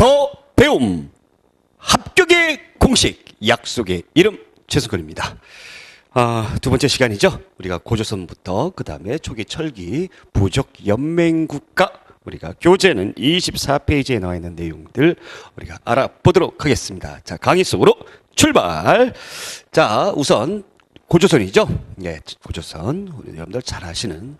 더 배움 합격의 공식 약속의 이름 최승근입니다. 두 번째 시간이죠. 우리가 고조선부터 그 다음에 초기 철기 부족 연맹국가 우리가 교재는 24페이지에 나와 있는 내용들 우리가 알아보도록 하겠습니다. 자, 강의 속으로 출발. 자, 우선 고조선이죠. 예, 고조선 우리 여러분들 잘 아시는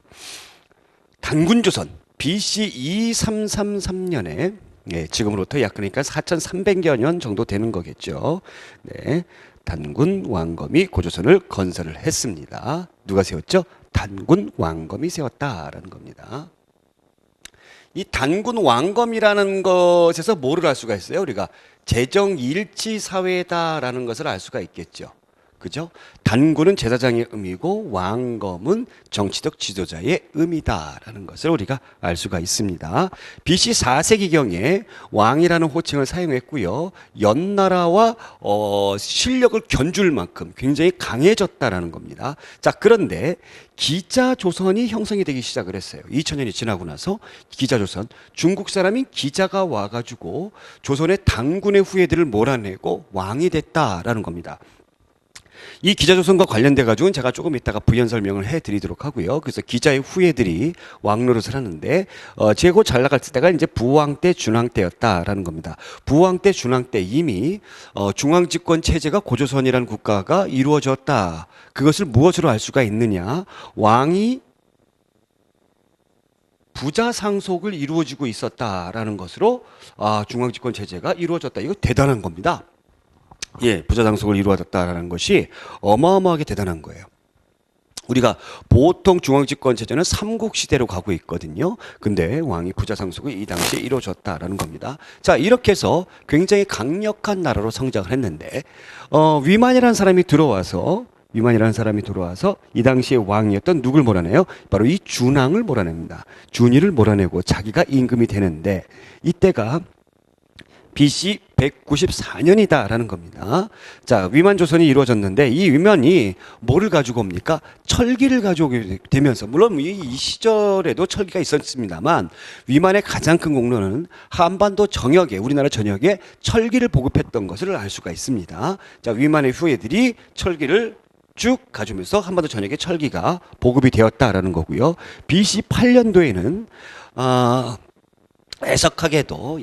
단군조선 BC 2333년에 예, 지금으로부터 약 그러니까 4300여 년 정도 되는 거겠죠. 네, 단군 왕검이 고조선을 건설을 했습니다. 누가 세웠죠? 단군 왕검이 세웠다라는 겁니다. 이 단군 왕검이라는 것에서 뭐를 알 수가 있어요? 우리가 재정일치 사회다라는 것을 알 수가 있겠죠. 그죠? 단군은 제사장의 의미고 왕검은 정치적 지도자의 의미다라는 것을 우리가 알 수가 있습니다. BC 4세기경에 왕이라는 호칭을 사용했고요. 연나라와 실력을 견줄 만큼 굉장히 강해졌다라는 겁니다. 자, 그런데 기자조선이 형성이 되기 시작을 했어요. 2000년이 지나고 나서 기자조선, 중국 사람인 기자가 와가지고 조선의 단군의 후예들을 몰아내고 왕이 됐다라는 겁니다. 이 기자조선과 관련돼 가지고는 제가 조금 이따가 부연 설명을 해드리도록 하고요. 그래서 기자의 후예들이 왕노릇을 하는데 제고 잘 나갈 때가 이제 부왕 때, 준왕 때였다라는 겁니다. 부왕 때, 준왕 때 이미 중앙집권 체제가 고조선이라는 국가가 이루어졌다. 그것을 무엇으로 알 수가 있느냐? 왕이 부자 상속을 이루어지고 있었다라는 것으로 중앙집권 체제가 이루어졌다. 이거 대단한 겁니다. 예, 부자 상속을 이루어졌다라는 것이 어마어마하게 대단한 거예요. 우리가 보통 중앙집권 체제는 삼국시대로 가고 있거든요. 근데 왕이 부자 상속이 이 당시에 이루어졌다라는 겁니다. 자, 이렇게 해서 굉장히 강력한 나라로 성장을 했는데 위만이라는 사람이 들어와서 이 당시에 왕이었던 누굴 몰아내요? 바로 이 준왕을 몰아냅니다. 준이를 몰아내고 자기가 임금이 되는데 이때가 BC 194년이다라는 겁니다. 자, 위만조선이 이루어졌는데 이 위만이 뭐를 가지고 옵니까? 철기를 가져오게 되면서 물론 이 시절에도 철기가 있었습니다만 위만의 가장 큰 공로는 한반도 전역에 우리나라 전역에 철기를 보급했던 것을 알 수가 있습니다. 자, 위만의 후예들이 철기를 쭉 가져오면서 한반도 전역에 철기가 보급이 되었다라는 거고요. BC 8년도에는 애석하게도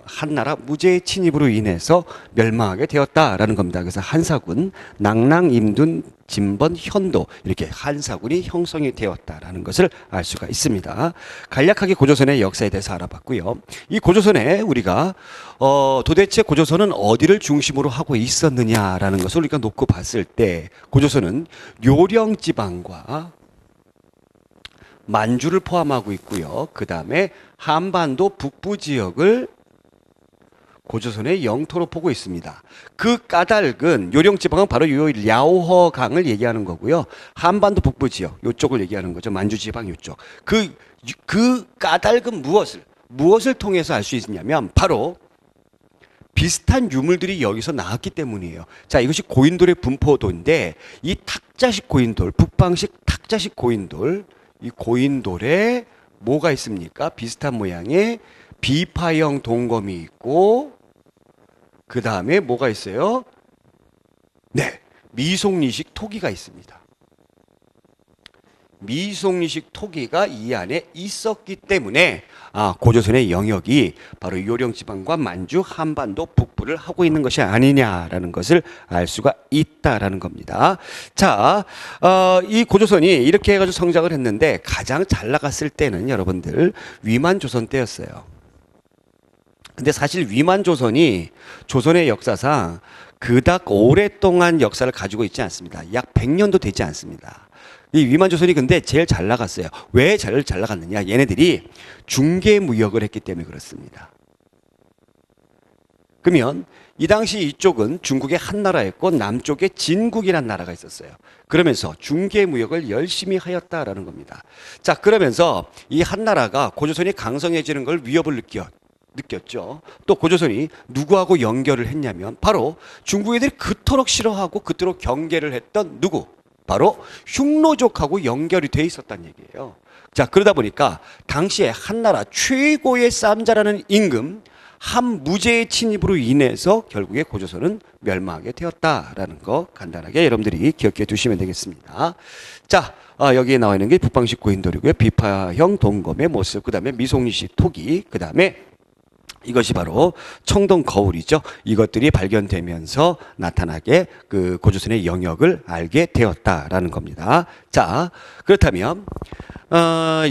한나라 무제의 침입으로 인해서 멸망하게 되었다라는 겁니다. 그래서 한사군, 낙랑, 임둔, 진번, 현도 이렇게 한사군이 형성이 되었다라는 것을 알 수가 있습니다. 간략하게 고조선의 역사에 대해서 알아봤고요. 이 고조선에 우리가 도대체 고조선은 어디를 중심으로 하고 있었느냐라는 것을 우리가 놓고 봤을 때 고조선은 요령지방과 만주를 포함하고 있고요. 그 다음에 한반도 북부 지역을 고조선의 영토로 보고 있습니다. 그 까닭은 요령지방은 바로 요 랴오허강을 얘기하는 거고요. 한반도 북부 지역 요쪽을 얘기하는 거죠. 만주지방 요쪽. 그 까닭은 무엇을 통해서 알 수 있냐면 바로 비슷한 유물들이 여기서 나왔기 때문이에요. 자, 이것이 고인돌의 분포도인데 이 탁자식 고인돌, 북방식 탁자식 고인돌 이 고인돌에 뭐가 있습니까? 비슷한 모양의 비파형 동검이 있고 그 다음에 뭐가 있어요? 네, 미송리식 토기가 있습니다. 미송리식 토기가 이 안에 있었기 때문에 고조선의 영역이 바로 요령지방과 만주, 한반도, 북부를 하고 있는 것이 아니냐라는 것을 알 수가 있다라는 겁니다. 자, 이 고조선이 이렇게 해가지고 성장을 했는데 가장 잘 나갔을 때는 여러분들 위만조선 때였어요. 근데 사실 위만조선이 조선의 역사상 그닥 오랫동안 역사를 가지고 있지 않습니다. 약 100년도 되지 않습니다. 이 위만조선이 근데 제일 잘 나갔어요. 왜 잘 나갔느냐? 얘네들이 중개무역을 했기 때문에 그렇습니다. 그러면 이 당시 이쪽은 중국의 한나라였고 남쪽에 진국이라는 나라가 있었어요. 그러면서 중개무역을 열심히 하였다라는 겁니다. 자, 그러면서 이 한나라가 고조선이 강성해지는 걸 위협을 느꼈죠. 또 고조선이 누구하고 연결을 했냐면 바로 중국 애들이 그토록 싫어하고 그토록 경계를 했던 누구? 바로 흉노족하고 연결이 돼 있었다는 얘기예요. 자, 그러다 보니까 당시에 한나라 최고의 쌈자라는 임금 한무제의 침입으로 인해서 결국에 고조선은 멸망하게 되었다라는 거 간단하게 여러분들이 기억해 두시면 되겠습니다. 자, 여기에 나와 있는 게 북방식 고인돌이고요. 비파형 동검의 모습, 그 다음에 미송리식 토기, 그 다음에 이것이 바로 청동 거울이죠. 이것들이 발견되면서 나타나게 그 고조선의 영역을 알게 되었다라는 겁니다. 자, 그렇다면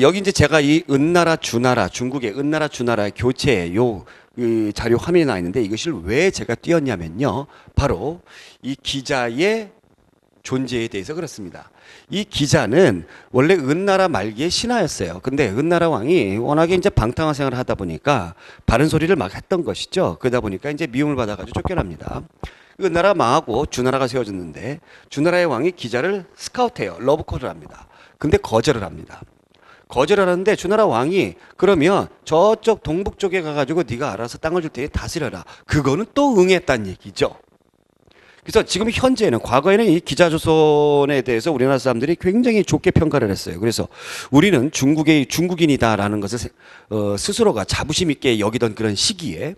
여기 이제 제가 이 은나라 주나라 중국의 은나라 주나라의 교체 그 자료 화면이 나와 있는데 이것을 왜 제가 띄웠냐면요. 바로 이 기자의 존재에 대해서 그렇습니다. 이 기자는 원래 은나라 말기의 신하였어요. 근데 은나라 왕이 워낙에 이제 방탕한 생활을 하다 보니까 바른 소리를 막 했던 것이죠. 그러다 보니까 이제 미움을 받아가지고 쫓겨납니다. 은나라 망하고 주나라가 세워졌는데 주나라의 왕이 기자를 스카우트해요. 러브콜을 합니다. 근데 거절을 합니다. 거절하는데 주나라 왕이 그러면 저쪽 동북 쪽에 가가지고 네가 알아서 땅을 줄 테니 다스려라. 그거는 또 응했다는 얘기죠. 그래서 지금 현재는 과거에는 이 기자조선에 대해서 우리나라 사람들이 굉장히 좋게 평가를 했어요. 그래서 우리는 중국인이다라는 것을 스스로가 자부심 있게 여기던 그런 시기에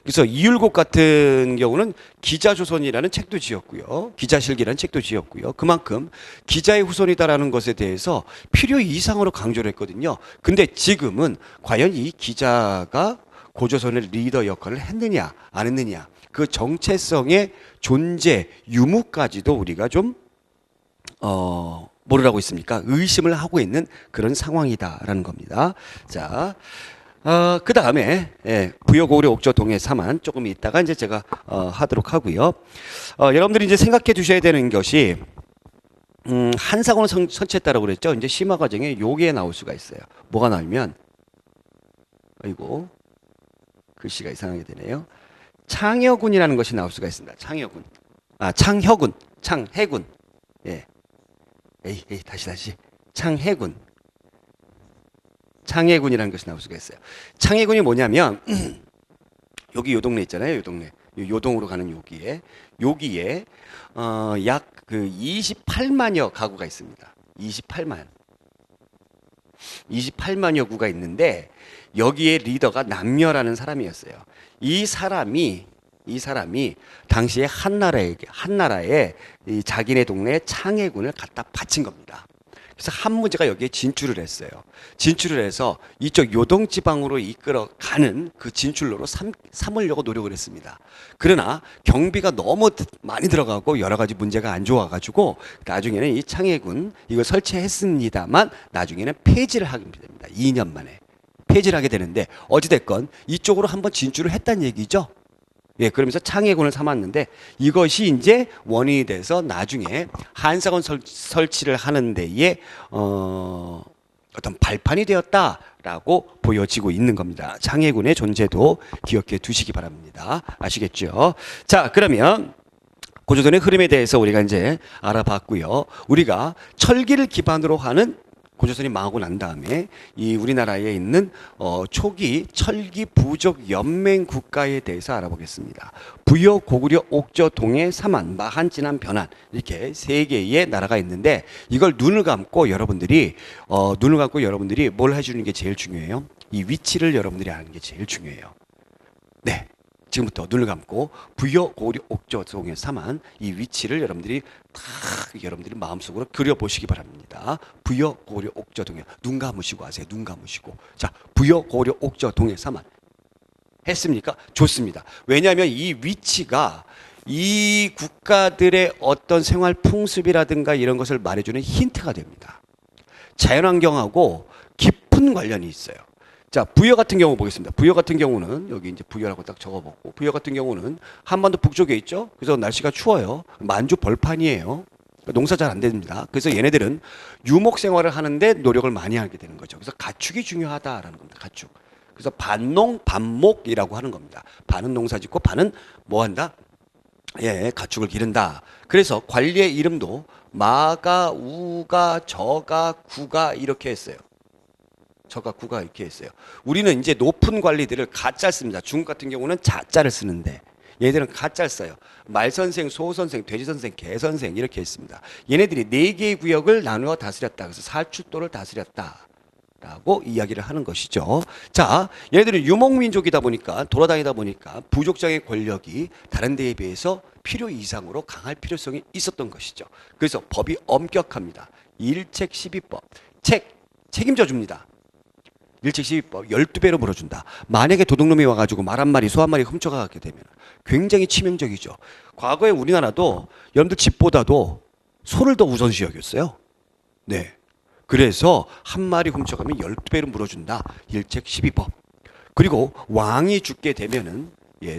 그래서 이율곡 같은 경우는 기자조선이라는 책도 지었고요. 기자실기라는 책도 지었고요. 그만큼 기자의 후손이다라는 것에 대해서 필요 이상으로 강조를 했거든요. 근데 지금은 과연 이 기자가 고조선의 리더 역할을 했느냐 안 했느냐 그 정체성의 존재 유무까지도 우리가 좀 뭐라고 있습니까? 의심을 하고 있는 그런 상황이다라는 겁니다. 자, 그 다음에 부여고구려 옥저 동해 사만 조금 있다가 이제 제가 하도록 하고요. 여러분들이 이제 생각해 두셔야 되는 것이 한사고는 선체했다라고 그랬죠. 이제 심화 과정에 요게 나올 수가 있어요. 뭐가 나오면 아이고 글씨가 이상하게 되네요. 창여군이라는 것이 나올 수가 있습니다. 창여군. 창혁군. 창해군. 예. 에이, 다시. 창해군. 창해군이라는 것이 나올 수가 있어요. 창해군이 뭐냐면, 여기 요 동네 있잖아요. 요 동네. 요동으로 가는 여기에, 약 그 28만여 가구가 있습니다. 28만여 구가 있는데, 여기에 리더가 남녀라는 사람이었어요. 이 사람이 당시에 한나라에 이 자기네 동네 창해군을 갖다 바친 겁니다. 그래서 한무제가 여기에 진출을 했어요. 진출을 해서 이쪽 요동 지방으로 이끌어가는 그 진출로로 삼으려고 노력을 했습니다. 그러나 경비가 너무 많이 들어가고 여러 가지 문제가 안 좋아가지고 나중에는 이 창해군 이걸 설치했습니다만 나중에는 폐지를 하게 됩니다. 2년 만에. 폐지를 하게 되는데 어찌됐건 이쪽으로 한번 진출을 했다는 얘기죠. 예, 그러면서 창해군을 삼았는데 이것이 이제 원인이 돼서 나중에 한사건 설치를 하는 데에 어떤 발판이 되었다라고 보여지고 있는 겁니다. 창해군의 존재도 기억해 두시기 바랍니다. 아시겠죠? 자, 그러면 고조선의 흐름에 대해서 우리가 이제 알아봤고요. 우리가 철기를 기반으로 하는 고조선이 망하고 난 다음에 이 우리나라에 있는 초기 철기 부족 연맹 국가에 대해서 알아보겠습니다. 부여, 고구려, 옥저, 동해, 삼한, 마한, 진한, 변한 이렇게 세 개의 나라가 있는데 이걸 눈을 감고 여러분들이 뭘 해주는 게 제일 중요해요? 이 위치를 여러분들이 아는 게 제일 중요해요. 네. 지금부터 눈을 감고 부여, 고구려, 옥저, 동해, 삼한 이 위치를 여러분들이 마음속으로 그려보시기 바랍니다. 부여, 고구려, 옥저, 동해 눈 감으시고 하세요. 눈 감으시고. 자, 부여, 고구려, 옥저, 동해, 삼한 했습니까? 좋습니다. 왜냐하면 이 위치가 이 국가들의 어떤 생활 풍습이라든가 이런 것을 말해주는 힌트가 됩니다. 자연환경하고 깊은 관련이 있어요. 자, 부여 같은 경우 보겠습니다. 부여 같은 경우는 여기 이제 부여라고 딱 적어보고 부여 같은 경우는 한반도 북쪽에 있죠. 그래서 날씨가 추워요. 만주 벌판이에요. 농사 잘 안 됩니다. 그래서 얘네들은 유목 생활을 하는데 노력을 많이 하게 되는 거죠. 그래서 가축이 중요하다라는 겁니다. 가축. 그래서 반농, 반목이라고 하는 겁니다. 반은 농사 짓고 반은 뭐 한다? 예, 가축을 기른다. 그래서 관리의 이름도 마가, 우가, 저가, 구가 이렇게 했어요. 저가 구가 이렇게 했어요. 우리는 이제 높은 관리들을 가짜 씁니다. 중국 같은 경우는 자자를 쓰는데 얘들은 가짜를 써요. 말선생, 소선생, 돼지선생, 개선생 이렇게 있습니다. 얘네들이 4개의 구역을 나누어 다스렸다. 그래서 살출도를 다스렸다. 라고 이야기를 하는 것이죠. 자, 얘네들은 유목민족이다 보니까 돌아다니다 보니까 부족장의 권력이 다른 데에 비해서 필요 이상으로 강할 필요성이 있었던 것이죠. 그래서 법이 엄격합니다. 일책 12법. 책임져 줍니다. 일책 12법 12배로 물어준다. 만약에 도둑놈이 와가지고 말 한 마리, 소 한 마리 훔쳐가게 되면 굉장히 치명적이죠. 과거에 우리나라도 여러분들 집보다도 소를 더 우선시 여겼어요. 네. 그래서 한 마리 훔쳐가면 12배로 물어준다. 일책 12법. 그리고 왕이 죽게 되면은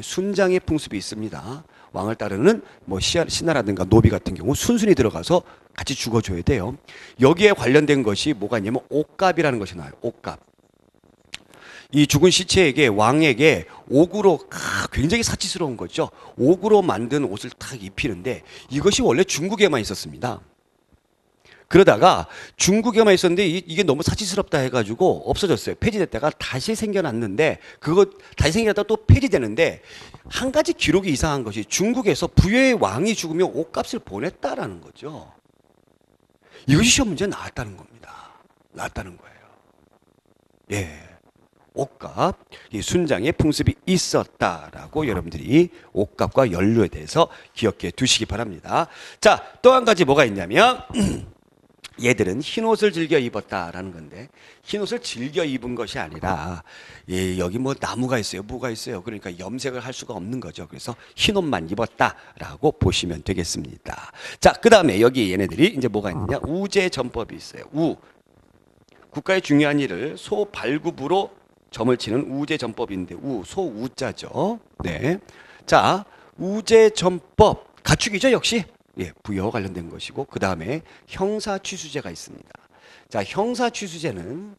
순장의 풍습이 있습니다. 왕을 따르는 뭐 신하라든가 노비 같은 경우 순순히 들어가서 같이 죽어줘야 돼요. 여기에 관련된 것이 뭐가 있냐면 옥갑이라는 것이 나와요. 옥갑. 이 죽은 시체에게 왕에게 옥으로 굉장히 사치스러운 거죠. 옥으로 만든 옷을 탁 입히는데 이것이 원래 중국에만 있었습니다. 그러다가 중국에만 있었는데 이게 너무 사치스럽다 해가지고 없어졌어요. 폐지됐다가 다시 생겨났는데 그거 다시 생겨났다가 또 폐지되는데 한 가지 기록이 이상한 것이 중국에서 부여의 왕이 죽으면 옷값을 보냈다라는 거죠. 이것이 시험 문제에 나왔다는 겁니다. 나왔다는 거예요. 예. 옷값, 이 순장의 풍습이 있었다라고 여러분들이 옷값과 연료에 대해서 기억해 두시기 바랍니다. 자, 또 한 가지 뭐가 있냐면 얘들은 흰옷을 즐겨 입었다라는 건데 흰옷을 즐겨 입은 것이 아니라 여기 뭐 나무가 있어요. 뭐가 있어요. 그러니까 염색을 할 수가 없는 거죠. 그래서 흰옷만 입었다라고 보시면 되겠습니다. 자, 그 다음에 여기 얘네들이 이제 뭐가 있느냐. 우제전법이 있어요. 국가의 중요한 일을 소발굽으로 점을 치는 우제전법인데 소우자죠. 네. 자, 우제전법 가축이죠. 역시 부여와 관련된 것이고 그 다음에 형사취수제가 있습니다. 자, 형사취수제는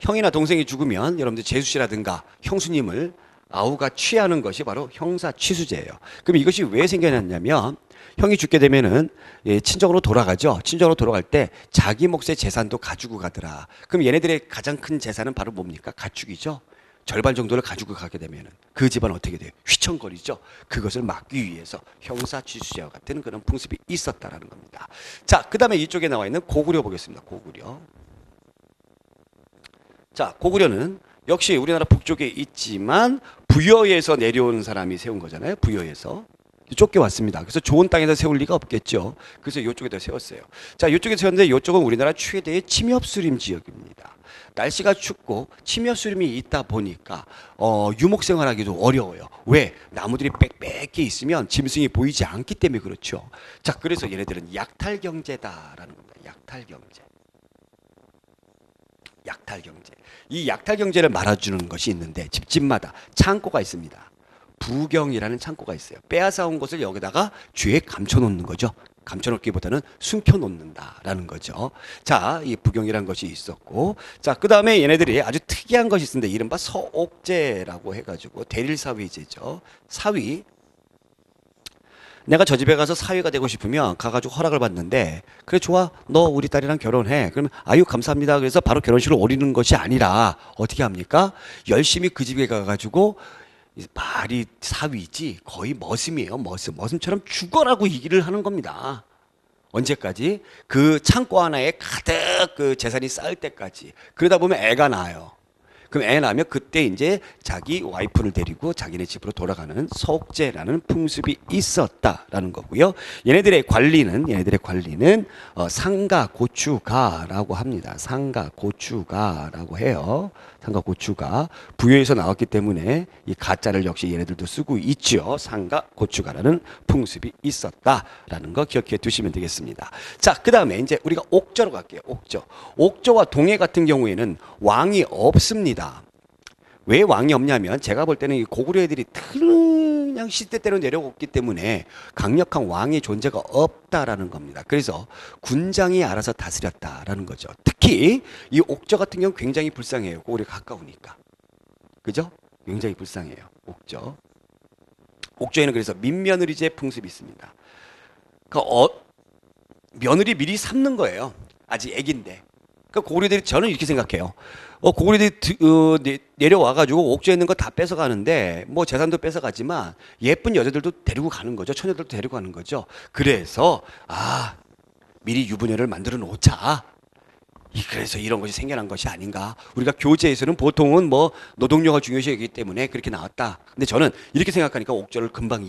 형이나 동생이 죽으면 여러분들 제수씨라든가 형수님을 아우가 취하는 것이 바로 형사취수제예요. 그럼 이것이 왜 생겨났냐면 형이 죽게 되면은 친정으로 돌아가죠. 친정으로 돌아갈 때 자기 몫의 재산도 가지고 가더라. 그럼 얘네들의 가장 큰 재산은 바로 뭡니까? 가축이죠. 절반 정도를 가지고 가게 되면은 그 집안 어떻게 돼요? 휘청거리죠. 그것을 막기 위해서 형사취수제와 같은 그런 풍습이 있었다라는 겁니다. 자, 그 다음에 이쪽에 나와 있는 고구려 보겠습니다. 고구려. 자, 고구려는 역시 우리나라 북쪽에 있지만 부여에서 내려오는 사람이 세운 거잖아요. 부여에서. 쫓겨왔습니다. 그래서 좋은 땅에다 세울 리가 없겠죠. 그래서 이쪽에다 세웠어요. 자, 이쪽에 세웠는데 이쪽은 우리나라 최대의 침엽수림 지역입니다. 날씨가 춥고 침엽수림이 있다 보니까 유목생활하기도 어려워요. 왜? 나무들이 빽빽히 있으면 짐승이 보이지 않기 때문에 그렇죠. 자, 그래서 얘네들은 약탈경제다라는 겁니다. 약탈경제. 약탈경제. 이 약탈경제를 말아주는 것이 있는데 집집마다 창고가 있습니다. 부경이라는 창고가 있어요. 빼앗아온 것을 여기다가 쥐에 감춰놓는 거죠. 감춰놓기보다는 숨겨놓는다라는 거죠. 자, 이 부경이라는 것이 있었고, 자, 그 다음에 얘네들이 아주 특이한 것이 있는데 이른바 서옥제라고 해가지고 대릴사위제죠. 사위. 내가 저 집에 가서 사위가 되고 싶으면 가가지고 허락을 받는데 그래 좋아 너 우리 딸이랑 결혼해. 그러면 아유 감사합니다. 그래서 바로 결혼식을 올리는 것이 아니라 어떻게 합니까? 열심히 그 집에 가가지고 말이 사위지 거의 머슴이에요. 머슴처럼 죽어라고 얘기를 하는 겁니다. 언제까지? 그 창고 하나에 가득 그 재산이 쌓일 때까지. 그러다 보면 애가 나요. 그럼 애 낳으면 그때 이제 자기 와이프를 데리고 자기네 집으로 돌아가는 서옥제라는 풍습이 있었다라는 거고요. 얘네들의 관리는 상가고추가라고 합니다. 상가고추가라고 해요. 상가고추가 부여에서 나왔기 때문에 이 가짜를 역시 얘네들도 쓰고 있죠. 상가고추가라는 풍습이 있었다라는 거 기억해 두시면 되겠습니다. 자, 그 다음에 이제 우리가 옥저로 갈게요. 옥저와 동해 같은 경우에는 왕이 없습니다. 왜 왕이 없냐면 제가 볼 때는 이 고구려 애들이 그냥 시대대로 내려오기 때문에 강력한 왕의 존재가 없다라는 겁니다. 그래서 군장이 알아서 다스렸다라는 거죠. 특히 이 옥저 같은 경우는 굉장히 불쌍해요. 고구려가 가까우니까. 그죠? 굉장히 불쌍해요. 옥저에는 그래서 민며느리제 풍습이 있습니다. 며느리 미리 삶는 거예요. 아직 애기인데. 그러니까 고구려들이 저는 이렇게 생각해요. 고구려들이 내려와가지고 옥저에 있는 거 다 뺏어가는데 뭐 재산도 뺏어가지만 예쁜 여자들도 데리고 가는 거죠. 처녀들도 데리고 가는 거죠. 그래서 미리 유부녀를 만들어 놓자. 그래서 이런 것이 생겨난 것이 아닌가. 우리가 교재에서는 보통은 뭐 노동력을 중요시 여기기 때문에 그렇게 나왔다. 근데 저는 이렇게 생각하니까 옥저를 금방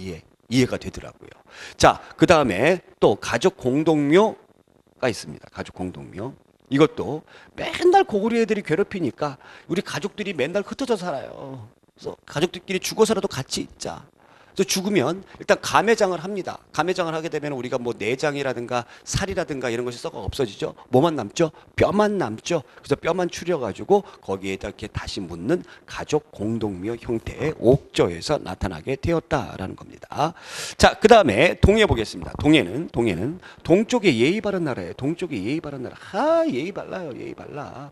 이해가 되더라고요. 자, 그 다음에 또 가족 공동묘가 있습니다. 가족 공동묘. 이것도 맨날 고구려 애들이 괴롭히니까 우리 가족들이 맨날 흩어져 살아요. 그래서 가족들끼리 죽어서라도 같이 있자. 그래서 죽으면 일단 감회장을 합니다. 감회장을 하게 되면 우리가 뭐 내장이라든가 살이라든가 이런 것이 썩어 없어지죠. 뭐만 남죠? 뼈만 남죠. 그래서 뼈만 추려가지고 거기에다 이렇게 다시 묻는 가족 공동묘 형태의 옥저에서 나타나게 되었다라는 겁니다. 자, 그 다음에 동해 보겠습니다. 동해는 동쪽에 예의 바른 나라예요. 동쪽에 예의 바른 나라. 예의 발라요. 예의 발라.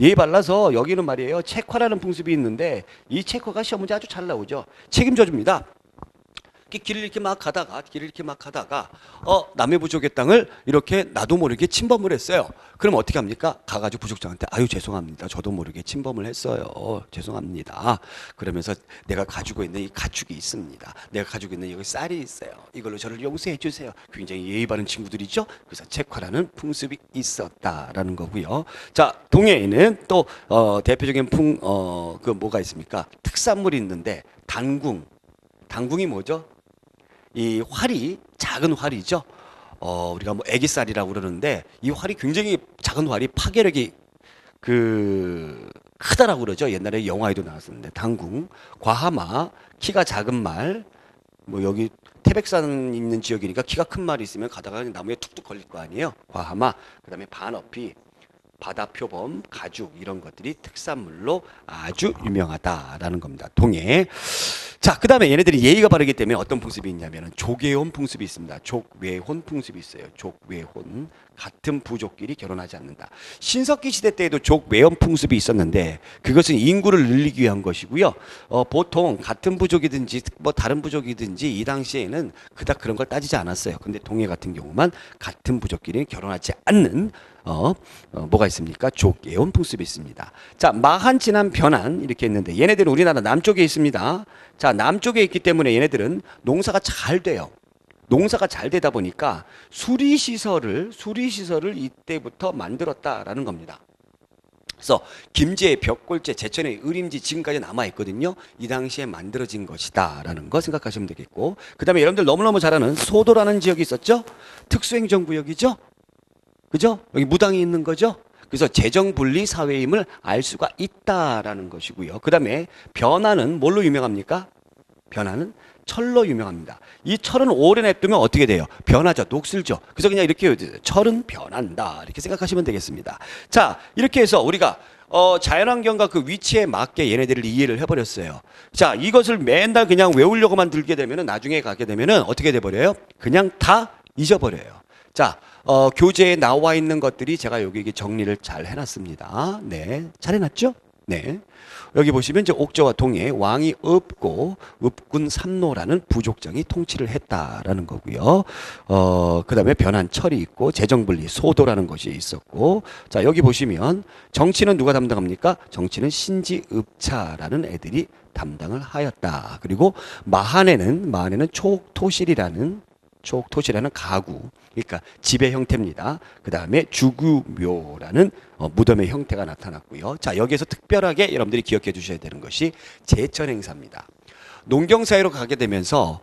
예의 발라서 여기는 말이에요. 책화라는 풍습이 있는데 이 책화가 시험 문제 아주 잘 나오죠. 책임져 줍니다. 길을 이렇게 막 가다가 남의 부족의 땅을 이렇게 나도 모르게 침범을 했어요. 그럼 어떻게 합니까? 가가지고 부족장한테 아유 죄송합니다. 저도 모르게 침범을 했어요. 죄송합니다. 그러면서 내가 가지고 있는 이 가축이 있습니다. 내가 가지고 있는 여기 쌀이 있어요. 이걸로 저를 용서해 주세요. 굉장히 예의 바른 친구들이죠. 그래서 책화라는 풍습이 있었다라는 거고요. 자, 동해에는 또 대표적인 뭐가 있습니까? 특산물이 있는데 단궁이 뭐죠? 이 활이 작은 활이죠. 우리가 뭐 애기살이라고 그러는데 이 활이 굉장히 작은 활이 파괴력이 크다라고 그러죠. 옛날에 영화에도 나왔었는데 단궁, 과하마, 키가 작은 말, 뭐 여기 태백산 있는 지역이니까 키가 큰 말이 있으면 가다가 나무에 툭툭 걸릴 거 아니에요. 과하마, 그다음에 반어피, 바다표범, 가죽 이런 것들이 특산물로 아주 유명하다라는 겁니다. 동해. 자, 그 다음에 얘네들이 예의가 바르기 때문에 어떤 풍습이 있냐면 족외혼 풍습이 있습니다. 족외혼 풍습이 있어요. 족외혼. 같은 부족끼리 결혼하지 않는다. 신석기 시대 때에도 족외혼 풍습이 있었는데 그것은 인구를 늘리기 위한 것이고요. 보통 같은 부족이든지 뭐 다른 부족이든지 이 당시에는 그닥 그런 걸 따지지 않았어요. 근데 동해 같은 경우만 같은 부족끼리 결혼하지 않는 뭐가 있습니까? 족외혼 풍습이 있습니다. 자, 마한, 진한, 변한 이렇게 있는데 얘네들은 우리나라 남쪽에 있습니다. 자, 남쪽에 있기 때문에 얘네들은 농사가 잘 돼요. 농사가 잘 되다 보니까 수리시설을 이때부터 만들었다라는 겁니다. 그래서 김제, 벽골제, 제천의 의림지 지금까지 남아 있거든요. 이 당시에 만들어진 것이다라는 거 생각하시면 되겠고, 그 다음에 여러분들 너무너무 잘 아는 소도라는 지역이 있었죠. 특수행정구역이죠. 그죠? 여기 무당이 있는 거죠. 그래서 재정분리 사회임을 알 수가 있다라는 것이고요. 그 다음에 변화는 뭘로 유명합니까? 변화는 철로 유명합니다. 이 철은 오래 냅두면 어떻게 돼요? 변하죠. 녹슬죠. 그래서 그냥 이렇게 철은 변한다. 이렇게 생각하시면 되겠습니다. 자, 이렇게 해서 우리가 자연환경과 그 위치에 맞게 얘네들을 이해를 해버렸어요. 자, 이것을 맨날 그냥 외우려고만 들게 되면은 나중에 가게 되면은 어떻게 돼버려요? 그냥 다 잊어버려요. 자, 교재에 나와 있는 것들이 제가 여기 정리를 잘 해놨습니다. 네, 잘 해놨죠? 네. 여기 보시면 이제 옥저와 동해 왕이 없고 읍군 삼노라는 부족장이 통치를 했다라는 거고요. 그 다음에 변한 철이 있고 재정분리 소도라는 것이 있었고, 자, 여기 보시면 정치는 누가 담당합니까? 정치는 신지읍차라는 애들이 담당을 하였다. 그리고 마한에는 촉토실이라는 가구, 그러니까 집의 형태입니다. 그 다음에 주구묘라는 무덤의 형태가 나타났고요. 자, 여기에서 특별하게 여러분들이 기억해 주셔야 되는 것이 제천행사입니다. 농경사회로 가게 되면서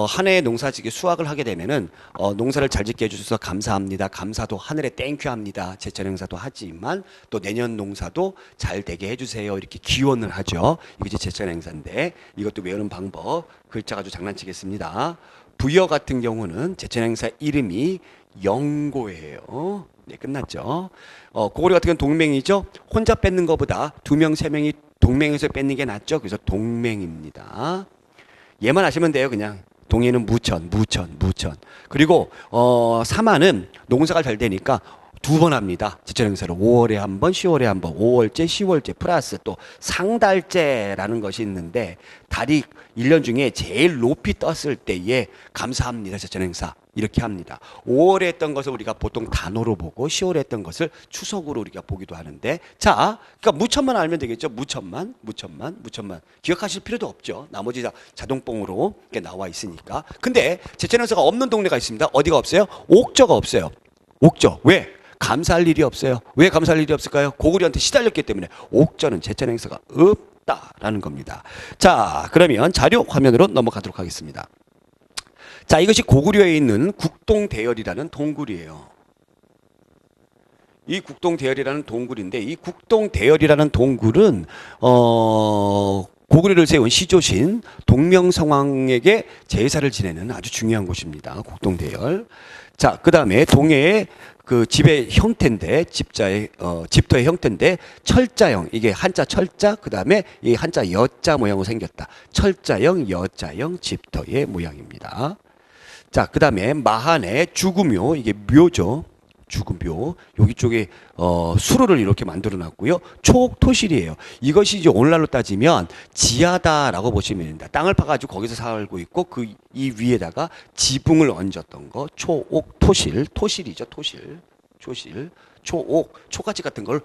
한 해의 농사짓기 수확을 하게 되면은 농사를 잘 짓게 해주셔서 감사합니다. 감사도 하늘에 땡큐합니다. 제천행사도 하지만 또 내년 농사도 잘 되게 해주세요. 이렇게 기원을 하죠. 이게 제천행사인데 이것도 외우는 방법 글자가 아주 장난치겠습니다. 부여 같은 경우는 제천행사 이름이 영고예요. 네, 끝났죠. 고구려 같은 경우는 동맹이죠. 혼자 뺏는 것보다 2명, 3명이 동맹에서 뺏는 게 낫죠. 그래서 동맹입니다. 얘만 아시면 돼요. 그냥 동해는 무천. 그리고 사마는 농사가 잘 되니까 2번 합니다. 제천행사를 5월에 한 번, 10월에 한 번, 5월째, 10월째 플러스 또 상달째라는 것이 있는데 달이 1년 중에 제일 높이 떴을 때에 감사합니다. 제천행사 이렇게 합니다. 5월에 했던 것을 우리가 보통 단오로 보고 10월에 했던 것을 추석으로 우리가 보기도 하는데, 자, 그러니까 무천만 알면 되겠죠. 무천만. 기억하실 필요도 없죠. 나머지 다 자동뽕으로 이렇게 나와 있으니까. 근데 제천행사가 없는 동네가 있습니다. 어디가 없어요? 옥저가 없어요. 옥저. 왜? 감사할 일이 없어요. 왜 감사할 일이 없을까요? 고구려한테 시달렸기 때문에. 옥저는 제천행사가 없다라는 겁니다. 자, 그러면 자료 화면으로 넘어가도록 하겠습니다. 자, 이것이 고구려에 있는 국동대열이라는 동굴이에요. 이 국동대열이라는 동굴인데, 이 국동대열이라는 동굴은 고구려를 세운 시조신 동명성왕에게 제사를 지내는 아주 중요한 곳입니다. 국동대열. 자, 그 다음에 동해의 그 집의 형태인데, 집터의 형태인데, 철자형, 이게 한자 철자, 그 다음에 이 한자 여자 모양으로 생겼다. 철자형, 여자형 집터의 모양입니다. 자, 그 다음에 마한의 주구묘, 이게 묘죠. 주구묘. 여기 쪽에 수로를 이렇게 만들어 놨고요. 초옥토실이에요. 이것이 이제 오늘날로 따지면 지하다라고 보시면 됩니다. 땅을 파가지고 거기서 살고 있고 그 이 위에다가 지붕을 얹었던 거. 초옥토실. 토실이죠. 토실. 초옥, 초가집 같은 걸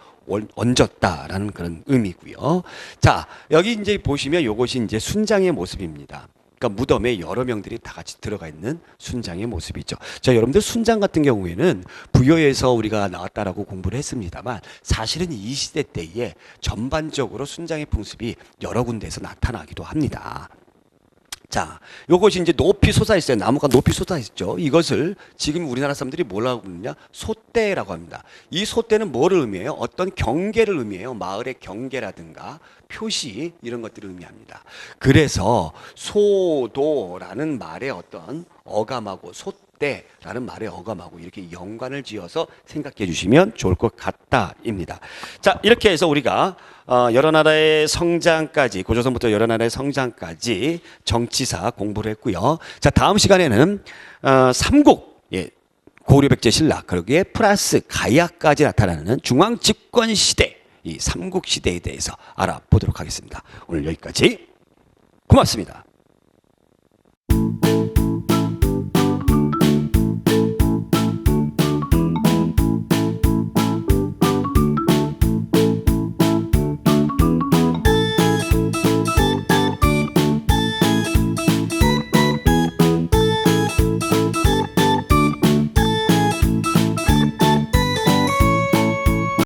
얹었다라는 그런 의미고요. 자, 여기 이제 보시면 요것이 이제 순장의 모습입니다. 그러니까 무덤에 여러 명들이 다 같이 들어가 있는 순장의 모습이죠. 자, 여러분들 순장 같은 경우에는 부여에서 우리가 나왔다라고 공부를 했습니다만, 사실은 이 시대 때에 전반적으로 순장의 풍습이 여러 군데에서 나타나기도 합니다. 자, 요것이 이제 높이 솟아있어요. 나무가 높이 솟아있죠. 이것을 지금 우리나라 사람들이 뭐라고 부르냐? 솥대라고 합니다. 이 솥대는 뭐를 의미해요? 어떤 경계를 의미해요. 마을의 경계라든가 표시, 이런 것들을 의미합니다. 그래서 소도라는 말의 어떤 어감하고 솥대라는 말의 어감하고 이렇게 연관을 지어서 생각해 주시면 좋을 것 같다입니다. 자, 이렇게 해서 우리가 여러 나라의 성장까지, 고조선부터 여러 나라의 성장까지 정치사 공부를 했고요. 자, 다음 시간에는 삼국, 고구려 백제 신라, 거기에 플러스 가야까지 나타나는 중앙 집권 시대, 이 삼국 시대에 대해서 알아보도록 하겠습니다. 오늘 여기까지. 고맙습니다.